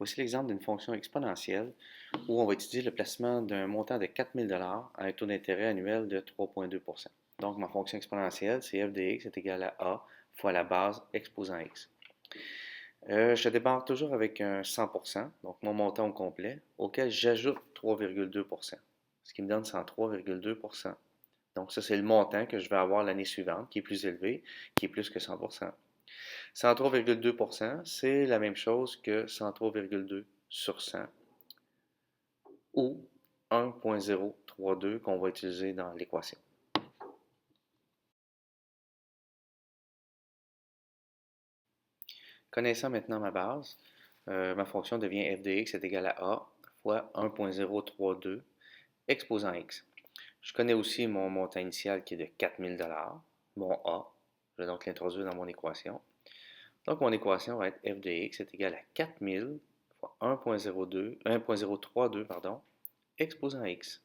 Voici l'exemple d'une fonction exponentielle où on va étudier le placement d'un montant de 4 000 à un taux d'intérêt annuel de 3,2 %. Donc, ma fonction exponentielle, c'est f de x est égal à a fois la base exposant x. Je démarre toujours avec un 100%, donc mon montant au complet, auquel j'ajoute 3,2 %, ce qui me donne 103,2 %. Donc, ça, c'est le montant que je vais avoir l'année suivante, qui est plus élevé, qui est plus que 100%. 103,2 %, c'est la même chose que 103,2 sur 100 ou 1,032 qu'on va utiliser dans l'équation. Connaissant maintenant ma base, ma fonction devient f de x est égal à a fois 1,032 exposant x. Je connais aussi mon montant initial qui est de 4 000 mon a. Je vais donc l'introduire dans mon équation. Donc, mon équation va être f de x est égal à 4000 fois 1,032 exposant x.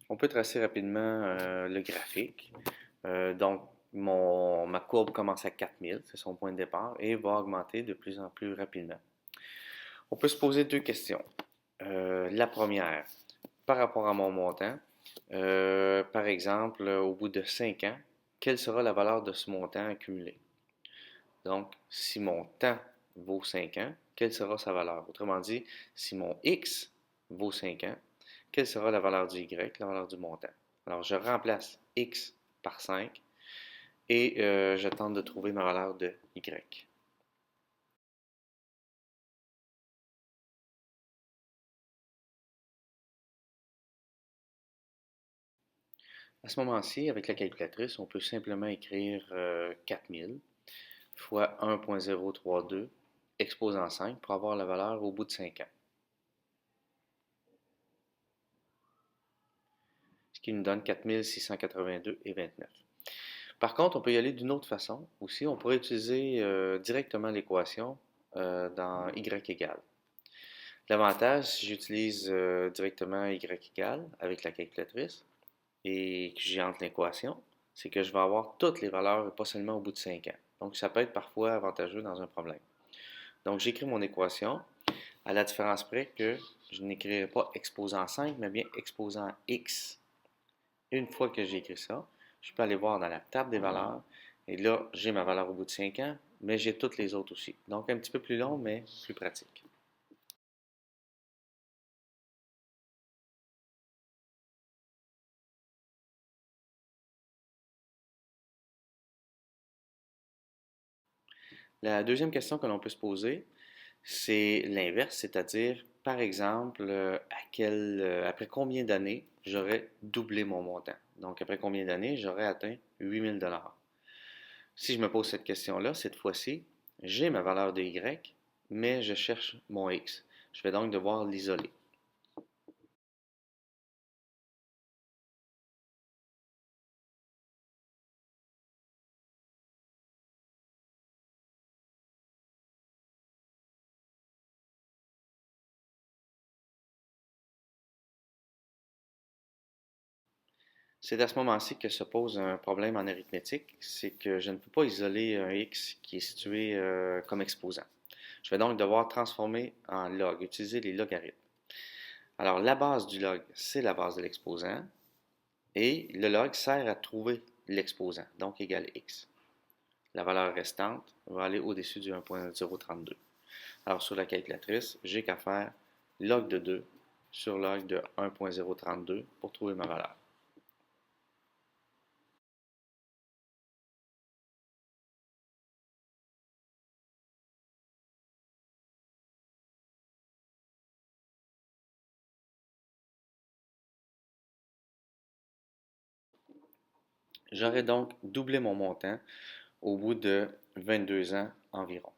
On peut tracer rapidement le graphique. Donc, ma courbe commence à 4000, c'est son point de départ, et va augmenter de plus en plus rapidement. On peut se poser deux questions. La première, par rapport à mon montant, par exemple, au bout de 5 ans, quelle sera la valeur de ce montant accumulé? Donc, si mon temps vaut 5 ans, quelle sera sa valeur? Autrement dit, si mon x vaut 5 ans, quelle sera la valeur du y, la valeur du montant? Alors, je remplace x par 5 et je tente de trouver ma valeur de y. À ce moment-ci, avec la calculatrice, on peut simplement écrire 4000 fois 1,032 exposant 5 pour avoir la valeur au bout de 5 ans. Ce qui nous donne 4682,29. Par contre, on peut y aller d'une autre façon aussi. On pourrait utiliser directement l'équation dans y égale. L'avantage, si j'utilise directement y égale avec la calculatrice et que j'entre l'équation, c'est que je vais avoir toutes les valeurs et pas seulement au bout de 5 ans. Donc, ça peut être parfois avantageux dans un problème. Donc, j'écris mon équation à la différence près que je n'écrirai pas exposant 5, mais bien exposant x. Une fois que j'ai écrit ça, je peux aller voir dans la table des valeurs. Et là, j'ai ma valeur au bout de 5 ans, mais j'ai toutes les autres aussi. Donc, un petit peu plus long, mais plus pratique. La deuxième question que l'on peut se poser, c'est l'inverse, c'est-à-dire, par exemple, après combien d'années j'aurais doublé mon montant? Donc, après combien d'années j'aurais atteint 8000 $. Si je me pose cette question-là, cette fois-ci, j'ai ma valeur de y, mais je cherche mon x. Je vais donc devoir l'isoler. C'est à ce moment-ci que se pose un problème en arithmétique, c'est que je ne peux pas isoler un x qui est situé comme exposant. Je vais donc devoir transformer en log, utiliser les logarithmes. Alors, la base du log, c'est la base de l'exposant, et le log sert à trouver l'exposant, donc égal x. La valeur restante va aller au-dessus du 1,032. Alors, sur la calculatrice, j'ai qu'à faire log de 2 sur log de 1,032 pour trouver ma valeur. J'aurais donc doublé mon montant au bout de 22 ans environ.